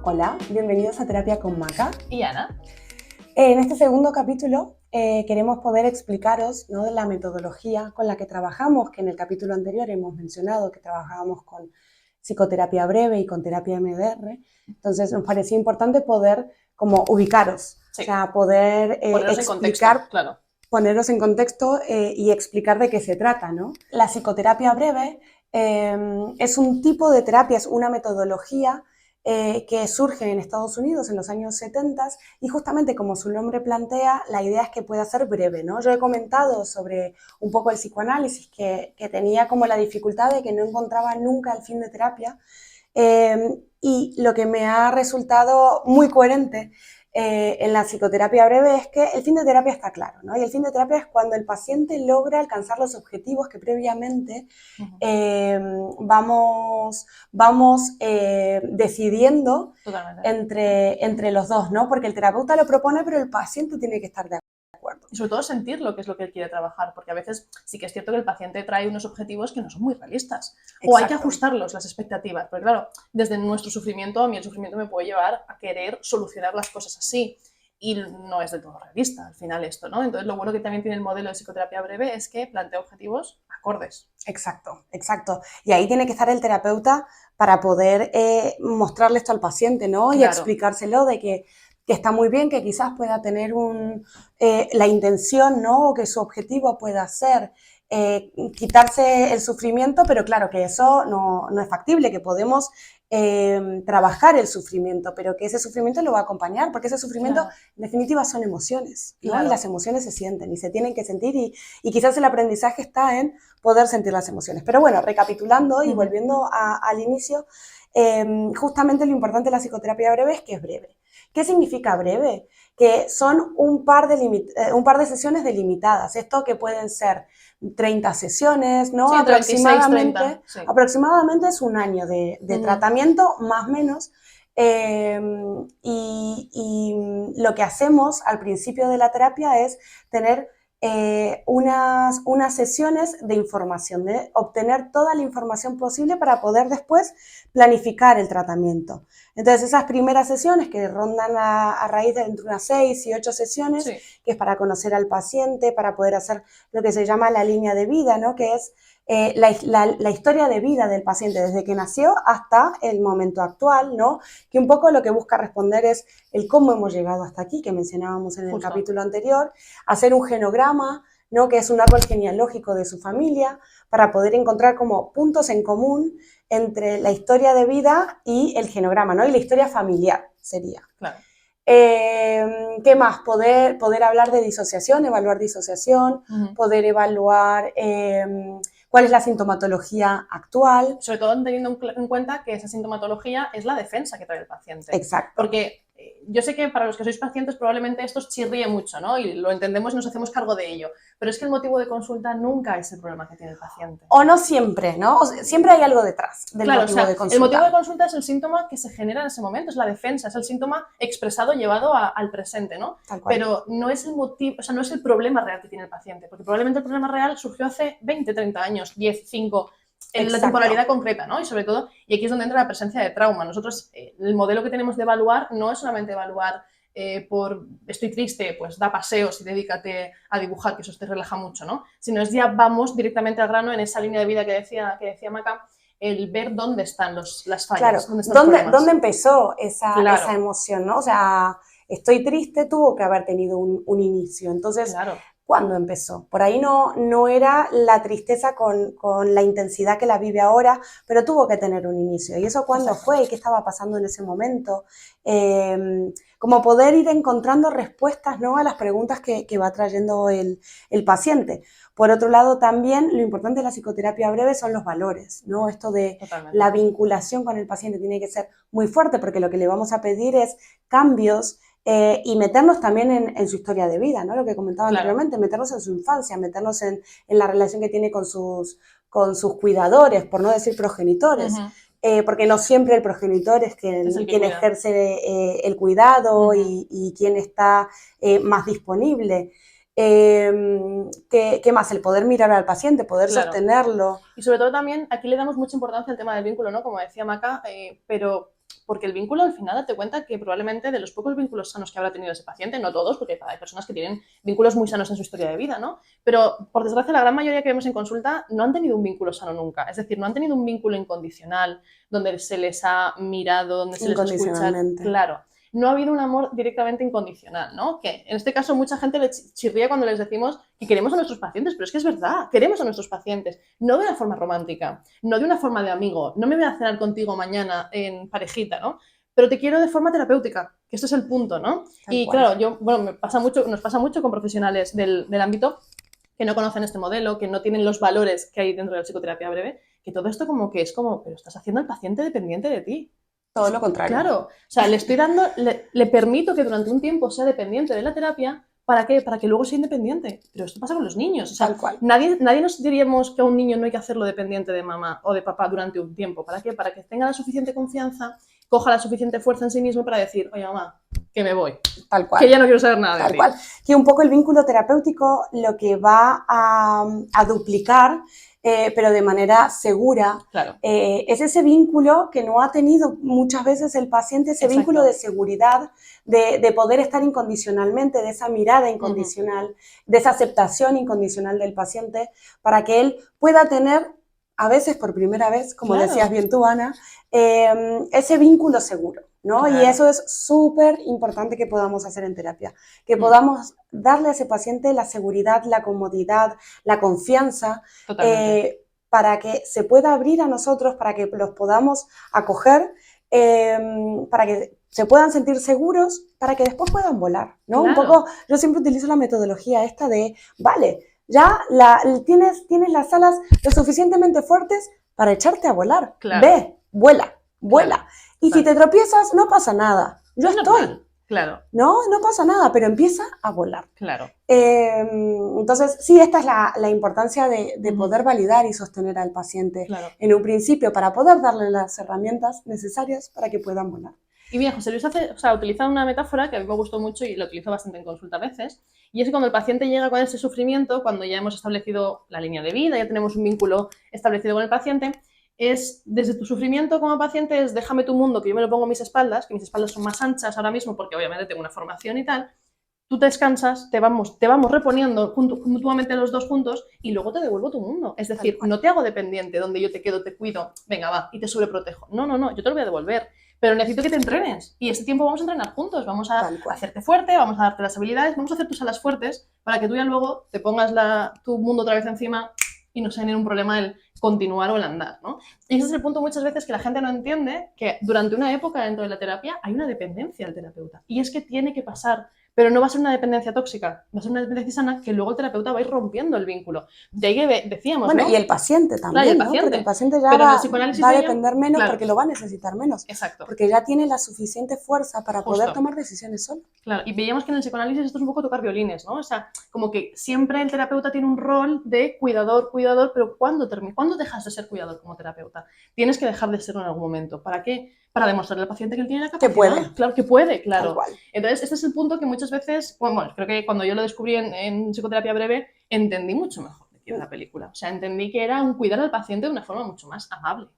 Hola, bienvenidos a Terapia con Maca. Y Ana. En este segundo capítulo queremos poder explicaros, ¿no?, la metodología con la que trabajamos, que en el capítulo anterior hemos mencionado que trabajábamos con psicoterapia breve y con terapia MDR. Entonces nos parecía importante poder como ubicaros, Sí. O sea, poder Poneros en contexto, claro. Poneros en contexto y explicar de qué se trata, ¿no? La psicoterapia breve es un tipo de terapia, es una metodología que surge en Estados Unidos en los años 70 y justamente como su nombre plantea, la idea es que pueda ser breve, ¿no? Yo he comentado sobre un poco el psicoanálisis que tenía como la dificultad de que no encontraba nunca el fin de terapia y lo que me ha resultado muy coherente en la psicoterapia breve es que el fin de terapia está claro, ¿no? Y el fin de terapia es cuando el paciente logra alcanzar los objetivos que previamente vamos decidiendo entre los dos, ¿no? Porque el terapeuta lo propone, pero el paciente tiene que estar de acuerdo. Y sobre todo sentir lo que es lo que él quiere trabajar, porque a veces sí que es cierto que el paciente trae unos objetivos que no son muy realistas. Exacto. O hay que ajustarlos, las expectativas, porque claro, desde nuestro sufrimiento, a mí el sufrimiento me puede llevar a querer solucionar las cosas así. Y no es del todo realista al final esto, ¿no? Entonces lo bueno que también tiene el modelo de psicoterapia breve es que plantea objetivos acordes. Exacto, exacto. Y ahí tiene que estar el terapeuta para poder mostrarle esto al paciente, ¿no? Y explicárselo de que está muy bien, que quizás pueda tener la intención, ¿no? O que su objetivo pueda ser quitarse el sufrimiento, pero claro que eso no es factible, que podemos trabajar el sufrimiento, pero que ese sufrimiento lo va a acompañar, porque ese sufrimiento en definitiva son emociones, ¿no? Y las emociones se sienten y se tienen que sentir y quizás el aprendizaje está en poder sentir las emociones. Pero bueno, recapitulando y volviendo al inicio, justamente lo importante de la psicoterapia breve es que es breve. ¿Qué significa breve? Que son un par de sesiones delimitadas. Esto que pueden ser 30 sesiones, ¿no? Sí, aproximadamente, 26, 30, sí. Aproximadamente es un año de tratamiento, más o menos. Y lo que hacemos al principio de la terapia es tener unas sesiones de información, de obtener toda la información posible para poder después planificar el tratamiento. Entonces esas primeras sesiones que rondan a raíz de entre unas 6 y 8 sesiones, que es para conocer al paciente, para poder hacer lo que se llama la línea de vida, ¿no? Que es la historia de vida del paciente desde que nació hasta el momento actual, ¿no? Que un poco lo que busca responder es el cómo hemos llegado hasta aquí, que mencionábamos en el capítulo anterior, hacer un genograma, ¿no? Que es un árbol genealógico de su familia, para poder encontrar como puntos en común entre la historia de vida y el genograma, ¿no? Y la historia familiar sería. Claro. ¿Qué más? Poder hablar de disociación, evaluar disociación, poder evaluar cuál es la sintomatología actual. Sobre todo teniendo en cuenta que esa sintomatología es la defensa que trae el paciente. Exacto. Porque yo sé que para los que sois pacientes probablemente esto os chirríe mucho, ¿no? Y lo entendemos y nos hacemos cargo de ello. Pero es que el motivo de consulta nunca es el problema que tiene el paciente. O no siempre, ¿no? O sea, siempre hay algo detrás del motivo de consulta. El motivo de consulta es el síntoma que se genera en ese momento, es la defensa, es el síntoma expresado, llevado al presente, ¿no? Tal cual. Pero no es el motivo, o sea, no es el problema real que tiene el paciente, porque probablemente el problema real surgió hace 20, 30 años, 10, 5, en la temporalidad concreta, ¿no? Y sobre todo, y aquí es donde entra la presencia de trauma. Nosotros, el modelo que tenemos de evaluar no es solamente evaluar estoy triste, pues da paseos y dedícate a dibujar, que eso te relaja mucho, ¿no? Sino es ya vamos directamente al grano en esa línea de vida que decía Maca, el ver dónde están las fallas. Claro, ¿dónde empezó esa emoción, ¿no? O sea, estoy triste, tuvo que haber tenido un inicio. Entonces, ¿cuándo empezó? Por ahí no era la tristeza con la intensidad que la vive ahora, pero tuvo que tener un inicio. ¿Y eso cuándo fue? ¿Y qué estaba pasando en ese momento? Como poder ir encontrando respuestas, ¿no?, a las preguntas que va trayendo el paciente. Por otro lado, también lo importante de la psicoterapia breve son los valores, ¿no? Esto de la vinculación con el paciente tiene que ser muy fuerte, porque lo que le vamos a pedir es cambios y meternos también en su historia de vida, ¿no? Lo que comentaba anteriormente, meternos en su infancia, meternos en la relación que tiene con sus cuidadores, por no decir progenitores. Porque no siempre el progenitor es quien ejerce el cuidado y quien está más disponible. ¿Qué más? El poder mirar al paciente, poder sostenerlo. Y sobre todo también, aquí le damos mucha importancia al tema del vínculo, ¿no? Como decía Maca, pero porque el vínculo al final date cuenta que probablemente de los pocos vínculos sanos que habrá tenido ese paciente, no todos, porque hay personas que tienen vínculos muy sanos en su historia de vida, ¿no? Pero por desgracia la gran mayoría que vemos en consulta no han tenido un vínculo sano nunca, es decir, no han tenido un vínculo incondicional donde se les ha mirado, donde se les escucha, claro. No ha habido un amor directamente incondicional, ¿no? Que en este caso mucha gente le chirría cuando les decimos que queremos a nuestros pacientes, pero es que es verdad, queremos a nuestros pacientes, no de una forma romántica, no de una forma de amigo, no me voy a cenar contigo mañana en parejita, ¿no? Pero te quiero de forma terapéutica, que esto es el punto, ¿no? Y claro, nos pasa mucho con profesionales del ámbito que no conocen este modelo, que no tienen los valores que hay dentro de la psicoterapia breve, que todo esto como que es como, pero estás haciendo al paciente dependiente de ti. Todo lo contrario. Claro, o sea, le permito que durante un tiempo sea dependiente de la terapia. ¿Para qué? Para que luego sea independiente. Pero esto pasa con los niños. O sea, tal cual. Nadie nos diríamos que a un niño no hay que hacerlo dependiente de mamá o de papá durante un tiempo. ¿Para qué? Para que tenga la suficiente confianza, coja la suficiente fuerza en sí mismo para decir, oye, mamá, que me voy. Tal cual. Que ya no quiero saber nada de ti. Tal cual. Que un poco el vínculo terapéutico lo que va a duplicar, pero de manera segura, claro. Es ese vínculo que no ha tenido muchas veces el paciente, ese vínculo de seguridad, de poder estar incondicionalmente, de esa mirada incondicional, de esa aceptación incondicional del paciente, para que él pueda tener, a veces por primera vez, como decías bien tú, Ana, ese vínculo seguro, ¿no? Claro. Y eso es súper importante que podamos hacer en terapia, que podamos darle a ese paciente la seguridad, la comodidad, la confianza, para que se pueda abrir a nosotros, para que los podamos acoger, para que se puedan sentir seguros, para que después puedan volar, ¿no? Claro. Un poco, yo siempre utilizo la metodología esta de, vale, ya tienes las alas lo suficientemente fuertes para echarte a volar. Claro. Ve, vuela. Claro. Y si te tropiezas, no pasa nada. Yo estoy. Claro. No pasa nada, pero empieza a volar. Claro. Entonces, sí, esta es la importancia de poder validar y sostener al paciente en un principio para poder darle las herramientas necesarias para que puedan volar. Y mira, José Luis utiliza una metáfora que a mí me gustó mucho y lo utilizo bastante en consulta a veces, y es que cuando el paciente llega con ese sufrimiento, cuando ya hemos establecido la línea de vida, ya tenemos un vínculo establecido con el paciente, es desde tu sufrimiento como paciente, es déjame tu mundo, que yo me lo pongo en mis espaldas, que mis espaldas son más anchas ahora mismo porque obviamente tengo una formación y tal, tú te descansas, te vamos reponiendo mutuamente los dos juntos y luego te devuelvo tu mundo. Es decir, no te hago dependiente donde yo te quedo, te cuido, venga va, y te sobreprotejo. No, yo te lo voy a devolver. Pero necesito que te entrenes y este tiempo vamos a entrenar juntos, vamos a hacerte fuerte, vamos a darte las habilidades, vamos a hacer tus alas fuertes para que tú ya luego te pongas tu mundo otra vez encima y no se genere un problema el continuar o el andar, ¿no? Y ese es el punto muchas veces que la gente no entiende, que durante una época dentro de la terapia hay una dependencia al terapeuta y es que tiene que pasar, pero no va a ser una dependencia tóxica, va a ser una dependencia sana que luego el terapeuta va a ir rompiendo el vínculo. De ahí que decíamos, bueno, ¿no? y el paciente también, el ¿no? paciente. Porque el paciente ya va a depender menos porque lo va a necesitar menos. Exacto. Porque ya tiene la suficiente fuerza para poder tomar decisiones solo. Claro, y veíamos que en el psicoanálisis esto es un poco tocar violines, ¿no? O sea, como que siempre el terapeuta tiene un rol de cuidador, pero ¿cuándo dejas de ser cuidador como terapeuta? Tienes que dejar de serlo en algún momento. ¿Para qué? Para demostrarle al paciente que él tiene la capacidad. Que puede. Claro, que puede, claro. Tal cual. Entonces, este es el punto que muchas veces, bueno, creo que cuando yo lo descubrí en psicoterapia breve, entendí mucho mejor de qué era la película. O sea, entendí que era un cuidar al paciente de una forma mucho más amable.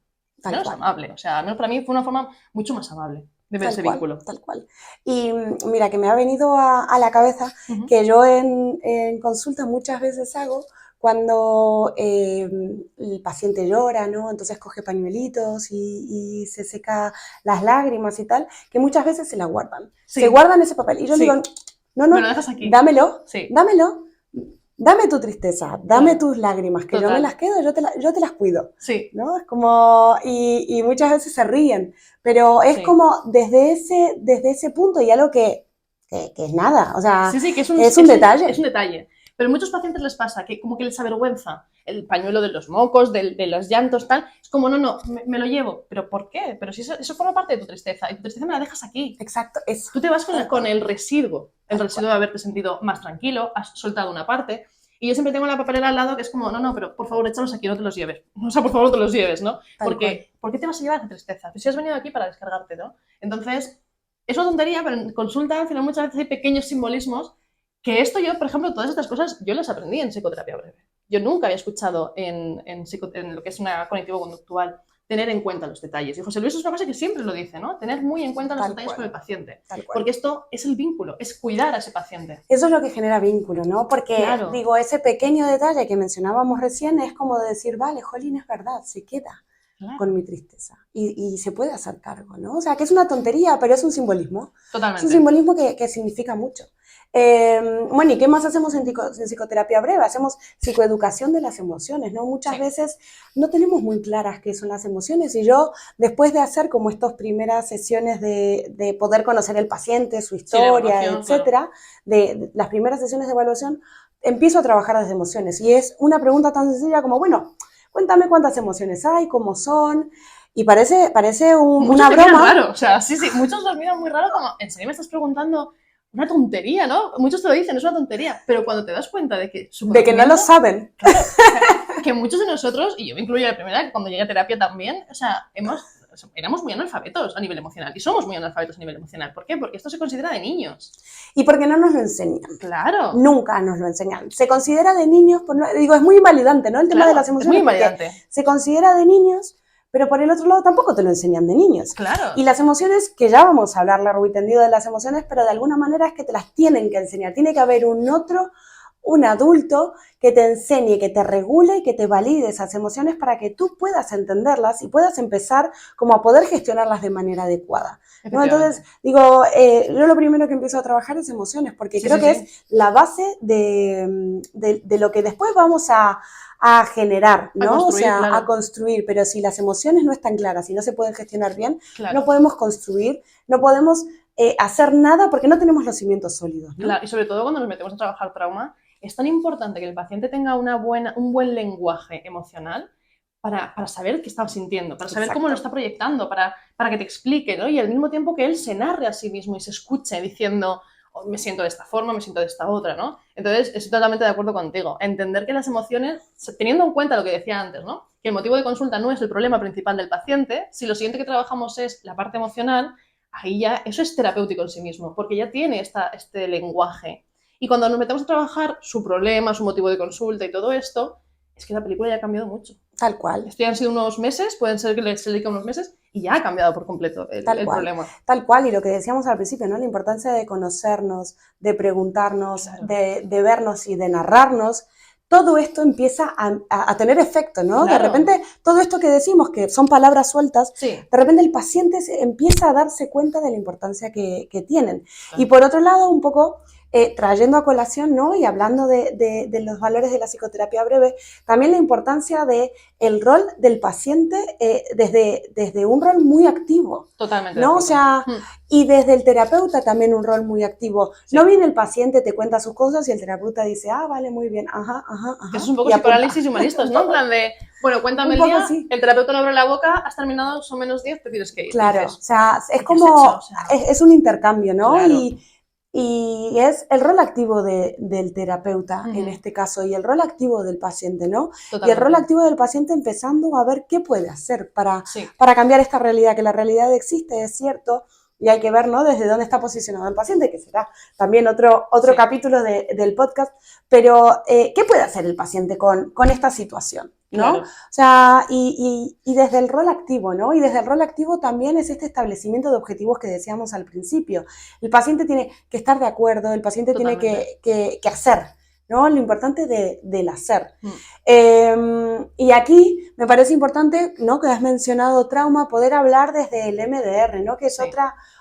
Menos amable. O sea, para mí fue una forma mucho más amable de ver ese vínculo. Tal cual. Y mira, que me ha venido a la cabeza que yo en consulta muchas veces hago cuando el paciente llora, ¿no? Entonces coge pañuelitos y se seca las lágrimas y tal, que muchas veces se la guardan. Sí. Se guardan ese papel. Y yo digo, no, me lo dejas aquí. Dámelo, dame tu tristeza, dame tus lágrimas, que yo me las quedo, yo te las cuido. Sí. ¿No? Es como, y muchas veces se ríen, pero es como desde ese punto y algo que es nada, o sea, que es un detalle. Es un detalle. Pero a muchos pacientes les pasa que como que les avergüenza el pañuelo de los mocos, de los llantos, tal. Es como, no, me lo llevo. ¿Pero por qué? Pero si eso forma parte de tu tristeza. Y tu tristeza me la dejas aquí. Exacto, eso. Tú te vas con el residuo. El residuo de haberte sentido más tranquilo, has soltado una parte. Y yo siempre tengo la papelera al lado que es como, no, pero por favor, échalos aquí, no te los lleves. O sea, por favor, no te los lleves, ¿no? Porque, ¿por qué te vas a llevar esa tristeza? Pues si has venido aquí para descargarte, ¿no? Entonces, es una tontería, pero en consulta, al final, muchas veces hay pequeños simbolismos Que esto yo, por ejemplo, todas estas cosas yo las aprendí en psicoterapia breve. Yo nunca había escuchado en lo que es una cognitivo-conductual tener en cuenta los detalles. Y José Luis es una cosa que siempre lo dice, ¿no? Tener muy en cuenta los detalles con el paciente. Porque esto es el vínculo, es cuidar a ese paciente. Eso es lo que genera vínculo, ¿no? Porque, digo, ese pequeño detalle que mencionábamos recién es como de decir, vale, jolín, es verdad, se queda con mi tristeza y se puede hacer cargo, ¿no? O sea, que es una tontería, pero es un simbolismo. Totalmente. Es un simbolismo que significa mucho. Bueno, ¿y qué más hacemos en psicoterapia breve? Hacemos psicoeducación de las emociones, ¿no? Muchas veces no tenemos muy claras qué son las emociones y yo, después de hacer como estas primeras sesiones de poder conocer el paciente, su historia, etcétera, de las primeras sesiones de evaluación, empiezo a trabajar las emociones y es una pregunta tan sencilla como, bueno, cuéntame cuántas emociones hay, cómo son. Y parece una broma. Raro. O sea, sí, muchos los miran muy raro como, ¿en serio me estás preguntando una tontería, no? Muchos te lo dicen, es una tontería, pero cuando te das cuenta de que no lo saben. Claro, o sea, que muchos de nosotros, y yo me incluyo la primera, cuando llegué a terapia también, o sea, éramos muy analfabetos a nivel emocional y somos muy analfabetos a nivel emocional. ¿Por qué? Porque esto se considera de niños. Y porque no nos lo enseñan. Claro. Nunca nos lo enseñan. Se considera de niños, digo, es muy invalidante, ¿no? El tema de las emociones. Es muy invalidante. Se considera de niños, pero por el otro lado tampoco te lo enseñan de niños. Claro. Y las emociones, que ya vamos a hablar largo y tendido de las emociones, pero de alguna manera es que te las tienen que enseñar. Tiene que haber un adulto que te enseñe, que te regule, que te valide esas emociones para que tú puedas entenderlas y puedas empezar como a poder gestionarlas de manera adecuada, ¿no? Entonces, digo, yo lo primero que empiezo a trabajar es emociones, porque creo que es la base de lo que después vamos a generar, ¿no? O sea, a construir, pero si las emociones no están claras y no se pueden gestionar bien, no podemos construir, no podemos hacer nada porque no tenemos los cimientos sólidos, ¿no? Claro, y sobre todo cuando nos metemos a trabajar trauma, es tan importante que el paciente tenga un buen lenguaje emocional para saber qué está sintiendo, para saber cómo lo está proyectando, para que te explique, ¿no? Y al mismo tiempo que él se narre a sí mismo y se escuche diciendo, oh, me siento de esta forma, me siento de esta otra, ¿no? Entonces, estoy totalmente de acuerdo contigo. Entender que las emociones, teniendo en cuenta lo que decía antes, ¿no? Que el motivo de consulta no es el problema principal del paciente, si lo siguiente que trabajamos es la parte emocional, ahí ya eso es terapéutico en sí mismo, porque ya tiene este lenguaje. Y cuando nos metemos a trabajar su problema, su motivo de consulta y todo esto, es que la película ya ha cambiado mucho. Tal cual. Esto ya han sido unos meses, pueden ser que se dedique unos meses, y ya ha cambiado por completo el problema. Tal cual, y lo que decíamos al principio, ¿no? La importancia de conocernos, de preguntarnos, de vernos y de narrarnos. Todo esto empieza a tener efecto, ¿no? Claro. De repente, todo esto que decimos, que son palabras sueltas, de repente el paciente empieza a darse cuenta de la importancia que tienen. Claro. Y por otro lado, un poco trayendo a colación, ¿no? Y hablando de los valores de la psicoterapia breve, también la importancia del rol del paciente desde un rol muy activo. Totalmente. ¿No? O sea, y desde el terapeuta también un rol muy activo. Sí. No viene el paciente, te cuenta sus cosas y el terapeuta dice, ah, vale, muy bien, ajá. Eso es un poco psicoanálisis humanistas, ¿no? En plan de, bueno, cuéntame el día, sí. El terapeuta no abre la boca, has terminado, son menos 10, te tienes que ir. Claro, dices, o sea, es como, es un intercambio, ¿no? Claro. Y es el rol activo del terapeuta, en este caso, y el rol activo del paciente, ¿no? Totalmente. Y el rol activo del paciente empezando a ver qué puede hacer para cambiar esta realidad, que la realidad existe, es cierto, y hay que ver, ¿no? Desde dónde está posicionado el paciente, que será también otro capítulo del podcast, pero ¿qué puede hacer el paciente con esta situación? ¿No? Claro. O sea, y desde el rol activo, ¿no? Y desde el rol activo también es este establecimiento de objetivos que decíamos al principio. El paciente tiene que estar de acuerdo, el paciente Totalmente. Tiene que hacer, ¿no? Lo importante del hacer. Y aquí me parece importante, ¿no? Que has mencionado trauma, poder hablar desde el MDR, ¿no? Que es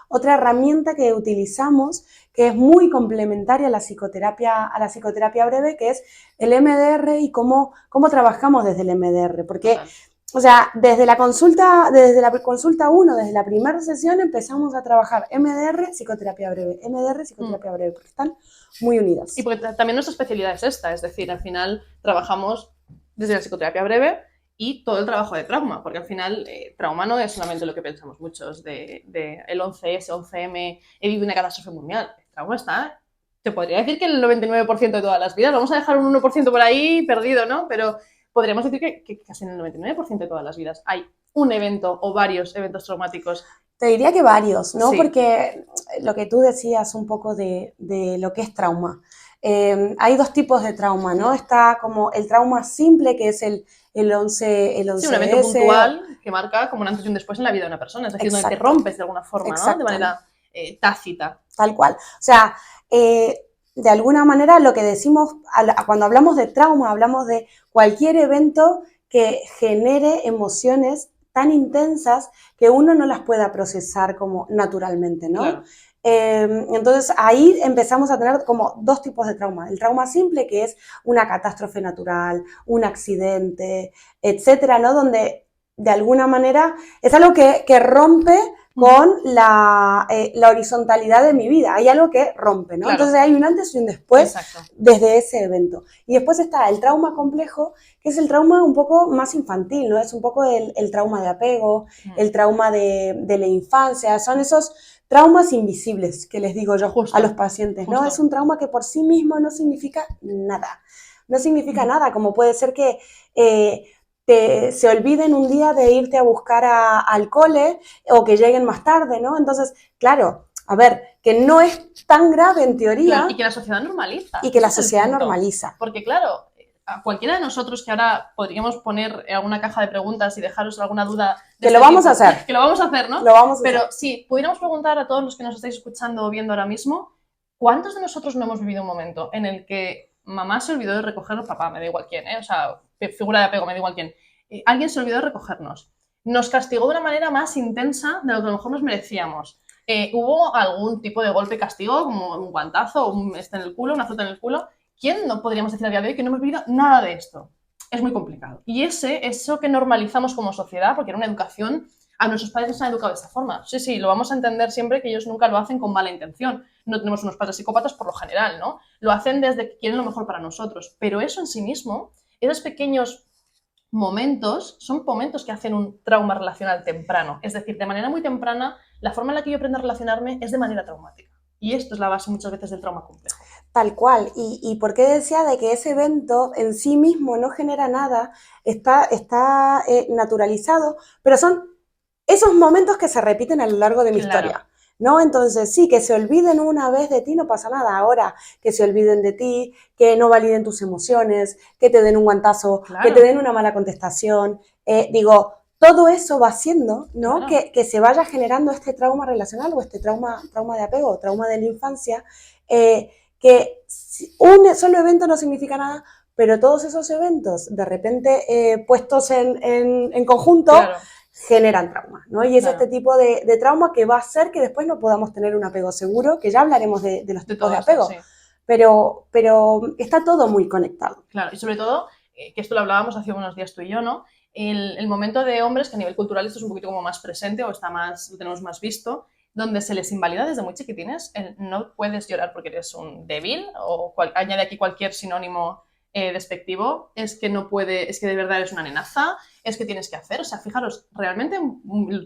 otra herramienta que utilizamos, que es muy complementaria a la psicoterapia breve, que es el MDR y cómo trabajamos desde el MDR. Porque, o sea, desde la consulta 1, desde la primera sesión, empezamos a trabajar MDR, psicoterapia breve, MDR, psicoterapia breve, porque están muy unidas. Y porque también nuestra especialidad es esta, es decir, al final trabajamos desde la psicoterapia breve y todo el trabajo de trauma, porque al final trauma no es solamente lo que pensamos muchos de el 11S, 11M, he vivido una catástrofe mundial. El trauma está, te podría decir que en el 99% de todas las vidas, vamos a dejar un 1% por ahí perdido, ¿no? Pero podríamos decir que casi en el 99% de todas las vidas hay un evento o varios eventos traumáticos. Te diría que varios, ¿no? Sí. Porque lo que tú decías un poco de lo que es trauma. hay dos tipos de trauma, ¿no? Está como el trauma simple, que es el 11S. Sí, un evento puntual que marca como un antes y un después en la vida de una persona, es decir, donde te rompes de alguna forma, ¿no? De manera tácita. Tal cual. O sea, de alguna manera lo que decimos, cuando hablamos de trauma, hablamos de cualquier evento que genere emociones tan intensas que uno no las pueda procesar como naturalmente, ¿no? Claro. Entonces ahí empezamos a tener como dos tipos de trauma. El trauma simple, que es una catástrofe natural, un accidente, etcétera, ¿no? Donde de alguna manera es algo que rompe con la horizontalidad de mi vida. Hay algo que rompe, ¿no? Claro. Entonces hay un antes y un después. Exacto. Desde ese evento. Y después está el trauma complejo, que es el trauma un poco más infantil, ¿no? Es un poco el trauma de apego, el trauma de la infancia. Son esos traumas invisibles que les digo yo a los pacientes, ¿no? Es un trauma que por sí mismo no significa nada. No significa nada, como puede ser que se olviden un día de irte a buscar al cole o que lleguen más tarde, ¿no? Entonces, claro, a ver, que no es tan grave en teoría. Claro, y que la sociedad normaliza. Y que la sociedad normaliza. Porque claro, a cualquiera de nosotros que ahora podríamos poner en alguna caja de preguntas y dejaros alguna duda. Que lo vamos a hacer. Que lo vamos a hacer, ¿no? Lo vamos a hacer. Pero sí, pudiéramos preguntar a todos los que nos estáis escuchando o viendo ahora mismo, ¿cuántos de nosotros no hemos vivido un momento en el que mamá se olvidó de recogernos, papá, me da igual quién, ¿eh? O sea, figura de apego, me da igual quién. Alguien se olvidó de recogernos. Nos castigó de una manera más intensa de lo que a lo mejor nos merecíamos. Hubo algún tipo de golpe castigo, como un guantazo, un en el culo, un azote en el culo. ¿Quién no podríamos decir a día de hoy que no hemos vivido nada de esto? Es muy complicado. Y eso que normalizamos como sociedad, porque era una educación, a nuestros padres nos han educado de esta forma. Sí, lo vamos a entender siempre que ellos nunca lo hacen con mala intención. No tenemos unos padres psicópatas por lo general, ¿no? Lo hacen desde que quieren lo mejor para nosotros. Pero eso en sí mismo, esos pequeños momentos, son momentos que hacen un trauma relacional temprano. Es decir, de manera muy temprana, la forma en la que yo aprendo a relacionarme es de manera traumática. Y esto es la base muchas veces del trauma complejo. Tal cual. ¿Y por qué decía de que ese evento en sí mismo no genera nada? Está naturalizado, pero son esos momentos que se repiten a lo largo de mi historia, ¿no? Entonces, sí, que se olviden una vez de ti no pasa nada. Ahora, que se olviden de ti, que no validen tus emociones, que te den un guantazo, que te den una mala contestación. Todo eso va haciendo, ¿no? Que se vaya generando este trauma relacional o este trauma de apego, trauma de la infancia, que un solo evento no significa nada, pero todos esos eventos, de repente, puestos en conjunto, generan trauma, ¿no? Y es este tipo de trauma que va a hacer que después no podamos tener un apego seguro, que ya hablaremos de los tipos de apego, pero está todo muy conectado. Claro, y sobre todo, que esto lo hablábamos hace unos días tú y yo, ¿no? El momento de hombres, que a nivel cultural esto es un poquito como más presente o lo tenemos más visto, donde se les invalida desde muy chiquitines, no puedes llorar porque eres un débil, o añade aquí cualquier sinónimo despectivo, es que no puede, es que de verdad eres una nenaza, es que tienes que hacer, o sea, fijaros, realmente,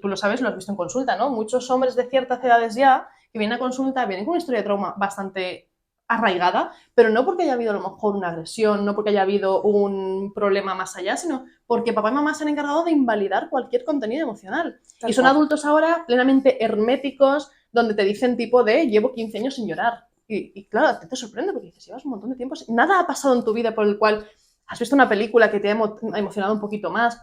tú lo sabes, lo has visto en consulta, ¿no? Muchos hombres de ciertas edades ya, que vienen a consulta, vienen con una historia de trauma bastante arraigada, pero no porque haya habido a lo mejor una agresión, no porque haya habido un problema más allá, sino porque papá y mamá se han encargado de invalidar cualquier contenido emocional. Y son adultos ahora plenamente herméticos, donde te dicen tipo de llevo 15 años sin llorar. Y claro, te sorprende porque dices, llevas un montón de tiempo, nada ha pasado en tu vida por el cual has visto una película que te ha emocionado un poquito más.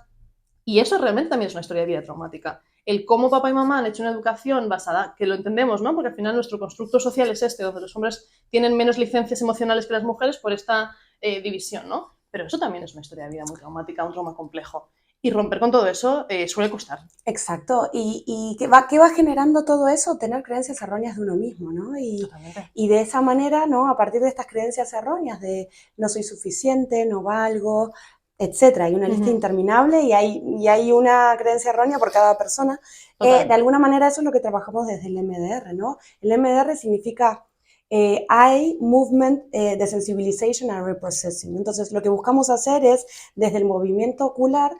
Y eso realmente también es una historia de vida traumática. El cómo papá y mamá han hecho una educación basada, que lo entendemos, ¿no? Porque al final nuestro constructo social es este, donde los hombres tienen menos licencias emocionales que las mujeres por esta división, ¿no? Pero eso también es una historia de vida muy traumática, un trauma complejo. Y romper con todo eso suele costar. Exacto. ¿Y qué va generando todo eso? Tener creencias erróneas de uno mismo, ¿no? Y de esa manera, ¿no? A partir de estas creencias erróneas de no soy suficiente, no valgo, etcétera. Hay una lista interminable y hay una creencia errónea por cada persona. De alguna manera eso es lo que trabajamos desde el MDR, ¿no? El MDR significa Eye Movement Desensibilization and Reprocessing. Entonces, lo que buscamos hacer es, desde el movimiento ocular,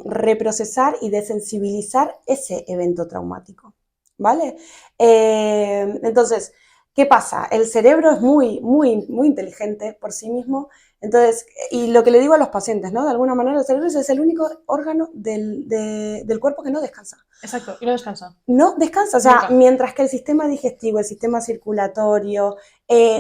reprocesar y desensibilizar ese evento traumático, ¿vale? Entonces, ¿qué pasa? El cerebro es muy, muy, muy inteligente por sí mismo. Entonces, y lo que le digo a los pacientes, ¿no? De alguna manera el cerebro es el único órgano del cuerpo que no descansa. Exacto, y no descansa. No descansa, o sea, mientras que el sistema digestivo, el sistema circulatorio,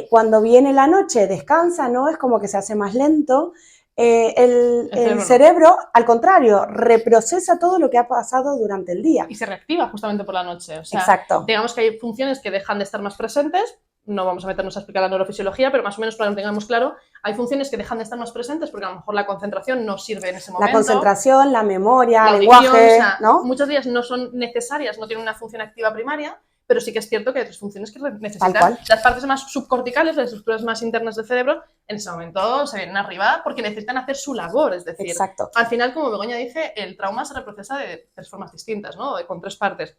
cuando viene la noche descansa, ¿no? Es como que se hace más lento. El cerebro, al contrario, reprocesa todo lo que ha pasado durante el día. Y se reactiva justamente por la noche. O sea, exacto. Digamos que hay funciones que dejan de estar más presentes. No vamos a meternos a explicar la neurofisiología, pero más o menos para que lo tengamos claro, hay funciones que dejan de estar más presentes porque a lo mejor la concentración no sirve en ese momento. La concentración, la memoria, el lenguaje, audición, o sea, ¿no? Muchos días no son necesarias, no tienen una función activa primaria, pero sí que es cierto que hay otras funciones que necesitan. Las partes más subcorticales, las estructuras más internas del cerebro, en ese momento se vienen arriba porque necesitan hacer su labor. Es decir, exacto. Al final, como Begoña dice, el trauma se reprocesa de 3 formas distintas, ¿no? Con 3 partes.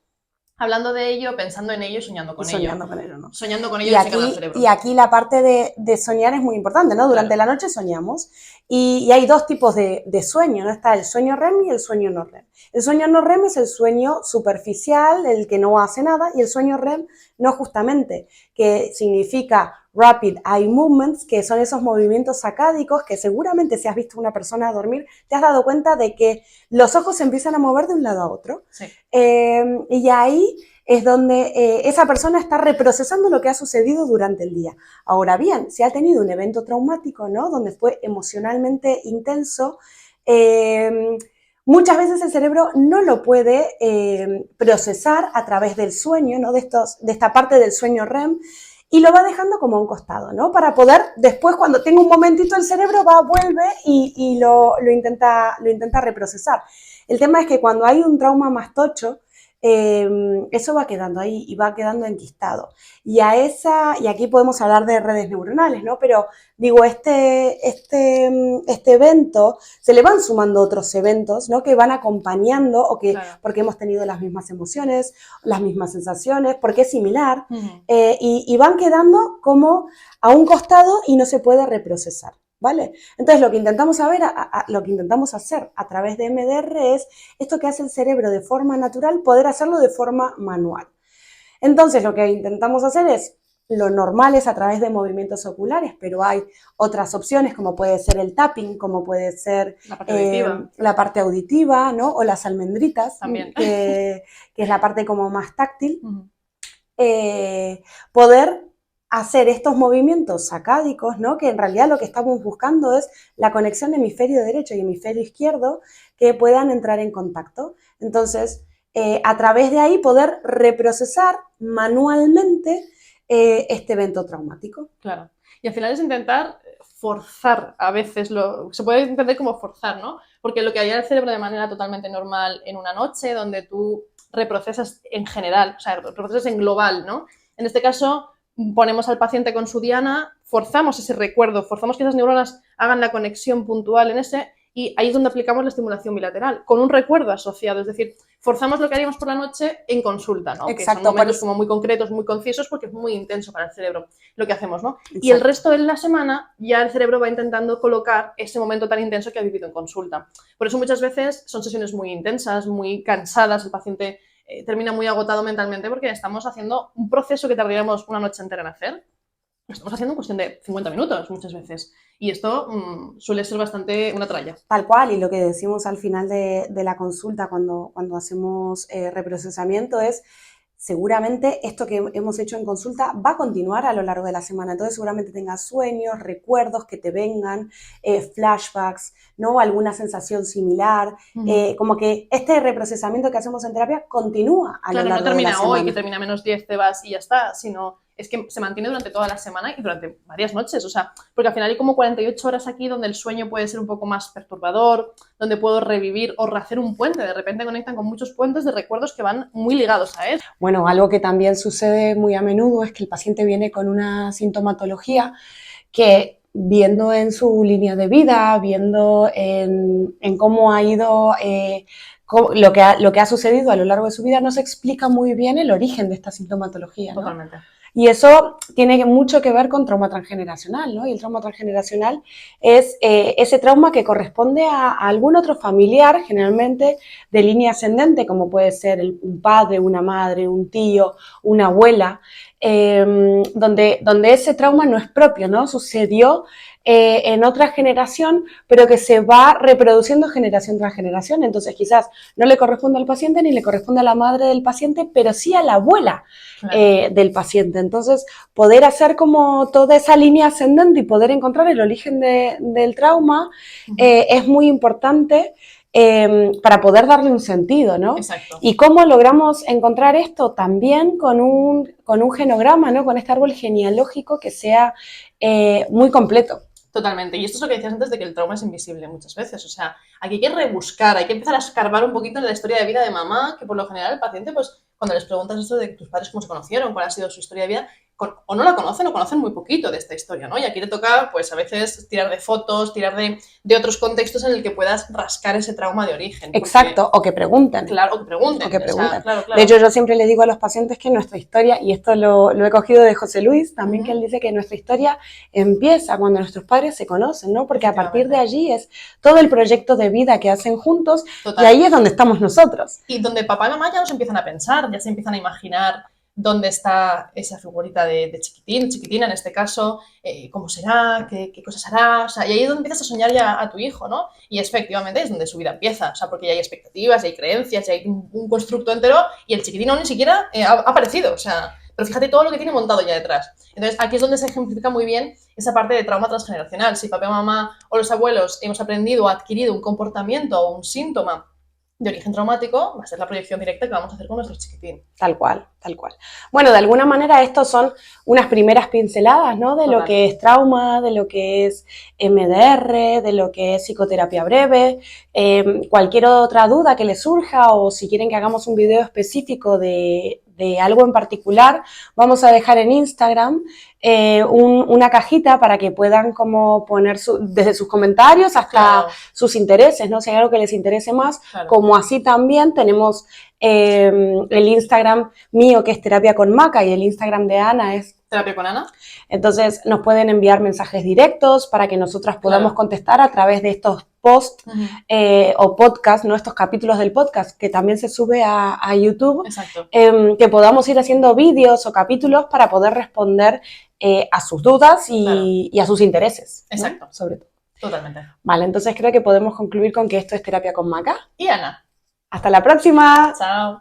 Hablando de ello, pensando en ello y soñando con ello. ¿no? Soñando con ello y checando el cerebro. Y aquí la parte de soñar es muy importante, ¿no? Durante la noche soñamos y hay 2 tipos de sueño, ¿no? Está el sueño REM y el sueño no REM. El sueño no REM es el sueño superficial, el que no hace nada, y el sueño REM no, justamente, que significa Rapid Eye Movements, que son esos movimientos sacádicos que seguramente si has visto a una persona dormir, te has dado cuenta de que los ojos se empiezan a mover de un lado a otro. Sí. Y ahí es donde esa persona está reprocesando lo que ha sucedido durante el día. Ahora bien, si ha tenido un evento traumático, ¿no? Donde fue emocionalmente intenso, muchas veces el cerebro no lo puede procesar a través del sueño, ¿no? De esta parte del sueño REM, y lo va dejando como a un costado, ¿no? Para poder, después, cuando tenga un momentito, el cerebro vuelve y lo intenta reprocesar. El tema es que cuando hay un trauma más tocho, eso va quedando ahí y va quedando enquistado. Y aquí podemos hablar de redes neuronales, ¿no? Pero digo, este evento, se le van sumando otros eventos, ¿no? Que van acompañando porque hemos tenido las mismas emociones, las mismas sensaciones, porque es similar, y van quedando como a un costado y no se puede reprocesar. ¿Vale? Entonces lo que intentamos hacer a través de MDR es esto que hace el cerebro de forma natural, poder hacerlo de forma manual. Entonces lo que intentamos hacer es, lo normal es a través de movimientos oculares, pero hay otras opciones como puede ser el tapping, como puede ser la parte auditiva, ¿no? O las almendritas, también, que es la parte como más táctil. Poder hacer estos movimientos sacádicos, ¿no? Que en realidad lo que estamos buscando es la conexión de hemisferio derecho y hemisferio izquierdo que puedan entrar en contacto. Entonces, a través de ahí poder reprocesar manualmente este evento traumático. Claro. Y al final es intentar forzar a veces, se puede entender como forzar, ¿no? Porque lo que haría el cerebro de manera totalmente normal en una noche, donde tú reprocesas en general, o sea, reprocesas en global, ¿no? En este caso, ponemos al paciente con su diana, forzamos ese recuerdo, forzamos que esas neuronas hagan la conexión puntual en ese, y ahí es donde aplicamos la estimulación bilateral, con un recuerdo asociado, es decir, forzamos lo que haríamos por la noche en consulta, ¿no? Exacto, que son momentos como muy concretos, muy concisos, porque es muy intenso para el cerebro lo que hacemos, ¿no? Exacto. Y el resto de la semana ya el cerebro va intentando colocar ese momento tan intenso que ha vivido en consulta. Por eso muchas veces son sesiones muy intensas, muy cansadas, el paciente termina muy agotado mentalmente porque estamos haciendo un proceso que tardaríamos una noche entera en hacer. Lo estamos haciendo en cuestión de 50 minutos muchas veces. Y esto suele ser bastante una tralla. Tal cual, y lo que decimos al final de la consulta cuando hacemos reprocesamiento es, seguramente esto que hemos hecho en consulta va a continuar a lo largo de la semana. Entonces seguramente tengas sueños, recuerdos que te vengan, flashbacks, ¿no? Alguna sensación similar. Como que este reprocesamiento que hacemos en terapia continúa a lo largo de la semana. Claro, no termina hoy, que termina menos 10, te vas y ya está, sino es que se mantiene durante toda la semana y durante varias noches. O sea, porque al final hay como 48 horas aquí donde el sueño puede ser un poco más perturbador, donde puedo revivir o rehacer un puente. De repente conectan con muchos puentes de recuerdos que van muy ligados a él. Bueno, algo que también sucede muy a menudo es que el paciente viene con una sintomatología que, viendo en su línea de vida, viendo en cómo ha ido, lo que ha sucedido a lo largo de su vida, no se explica muy bien el origen de esta sintomatología, ¿no? Totalmente. Y eso tiene mucho que ver con trauma transgeneracional, ¿no? Y el trauma transgeneracional es ese trauma que corresponde a algún otro familiar, generalmente de línea ascendente, como puede ser un padre, una madre, un tío, una abuela, donde ese trauma no es propio, ¿no? Sucedió en otra generación, pero que se va reproduciendo generación tras generación. Entonces quizás no le corresponde al paciente ni le corresponde a la madre del paciente, pero sí a la abuela del paciente. Entonces poder hacer como toda esa línea ascendente y poder encontrar el origen del trauma es muy importante. Para poder darle un sentido, ¿no? Exacto. ¿Y cómo logramos encontrar esto? También con un genograma, ¿no? Con este árbol genealógico que sea muy completo. Totalmente. Y esto es lo que decías antes de que el trauma es invisible muchas veces. O sea, aquí hay que rebuscar, hay que empezar a escarbar un poquito en la historia de vida de mamá, que por lo general el paciente, pues, cuando les preguntas esto de tus padres cómo se conocieron, cuál ha sido su historia de vida, o no la conocen o conocen muy poquito de esta historia, ¿no? Y aquí te toca, pues, a veces tirar de fotos, tirar de otros contextos en el que puedas rascar ese trauma de origen. Porque, exacto, o que pregunten. Claro, o que pregunten. O que pregunten. O sea, claro. De hecho, yo siempre les digo a los pacientes que nuestra historia, y esto lo he cogido de José Luis, también que él dice que nuestra historia empieza cuando nuestros padres se conocen, ¿no? Porque a partir de allí es todo el proyecto de vida que hacen juntos. Total. Y ahí es donde estamos nosotros. Y donde papá y mamá ya nos empiezan a pensar, ya se empiezan a imaginar dónde está esa figurita de chiquitina en este caso, cómo será, qué cosas hará, o sea, y ahí es donde empiezas a soñar ya a tu hijo, ¿no? Y efectivamente es donde su vida empieza, o sea, porque ya hay expectativas, ya hay creencias, ya hay un constructo entero y el chiquitín aún ni siquiera ha aparecido, o sea, pero fíjate todo lo que tiene montado ya detrás. Entonces, aquí es donde se ejemplifica muy bien esa parte de trauma transgeneracional. Si papá, mamá o los abuelos hemos aprendido o adquirido un comportamiento o un síntoma de origen traumático, va a ser la proyección directa que vamos a hacer con nuestro chiquitín. Tal cual, tal cual. Bueno, de alguna manera estos son unas primeras pinceladas, ¿no? De lo que es trauma, de lo que es MDR, de lo que es psicoterapia breve. Cualquier otra duda que les surja o si quieren que hagamos un video específico de algo en particular, vamos a dejar en Instagram una cajita para que puedan como poner desde sus comentarios hasta sus intereses, ¿no? Si hay algo que les interese más, como así también tenemos el Instagram mío que es Terapia con Maca y el Instagram de Ana es Terapia con Ana. Entonces nos pueden enviar mensajes directos para que nosotras podamos contestar a través de estos posts o podcasts, ¿no? Estos capítulos del podcast que también se sube a YouTube. Exacto. Que podamos ir haciendo vídeos o capítulos para poder responder a sus dudas y a sus intereses. Exacto. ¿No? Sobre todo. Totalmente. Vale, entonces creo que podemos concluir con que esto es Terapia con Maca. Y Ana. Hasta la próxima. Chao.